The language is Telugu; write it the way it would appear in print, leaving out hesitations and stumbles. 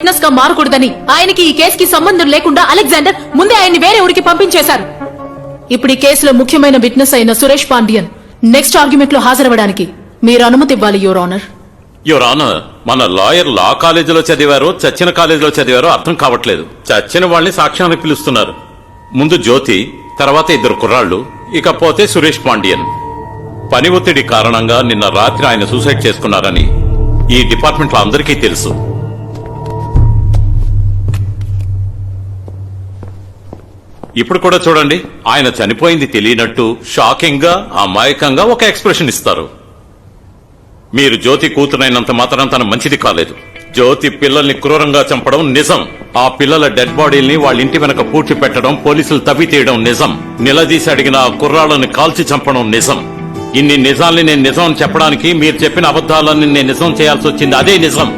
విట్నెస్ గా మారకూడదని ఆయనకి ఈ కేసుకి సంబంధం లేకుండా అలెగ్జాండర్ ముందే ఆయన్ని వేరే ఊరికి పంపించేశారు. ఇప్పుడు ఈ కేసులో ముఖ్యమైన విట్నెస్ అయిన సురేష్ పాండియన్ నెక్స్ట్ ఆర్గ్యుమెంట్ లో హాజరవడానికి మీరు అనుమతి ఇవ్వాలి యువర్ ఆనర్. యువర్ ఆనర్, మన లాయర్ లా కాలేజీలో చదివారో చచ్చిన కాలేజీలో చదివారో అర్థం కావట్లేదు. చచ్చిన వాళ్ళని సాక్ష్యానికి పిలుస్తున్నారు. ముందు జ్యోతి, తర్వాత ఇద్దరు కుర్రాళ్లు, ఇకపోతే సురేష్ పాండియన్. పని ఒత్తిడి కారణంగా నిన్న రాత్రి ఆయన సూసైడ్ చేసుకున్నారని ఈ డిపార్ట్మెంట్ లో అందరికీ తెలుసు. ఇప్పుడు కూడా చూడండి, ఆయన చనిపోయింది తెలియనట్టు షాకింగ్ గా అమాయకంగా ఒక ఎక్స్ప్రెషన్ ఇస్తారు. మీరు జ్యోతి కూతురైనంత మాత్రం తన మంచిది కాలేదు. జ్యోతి పిల్లల్ని క్రూరంగా చంపడం నిజం. ఆ పిల్లల డెడ్ బాడీల్ని వాళ్ళ ఇంటి వెనక పూడ్చి పెట్టడం, పోలీసులు తవ్వి తీయడం నిజం. నిలదీసి అడిగిన ఆ కుర్రాళ్ళని కాల్చి చంపడం నిజం. ఇన్ని నిజాల్ని నేను నిజం చెప్పడానికి మీరు చెప్పిన అబద్దాలని నేను నిజం చేయాల్సి వచ్చింది. అదే నిజం.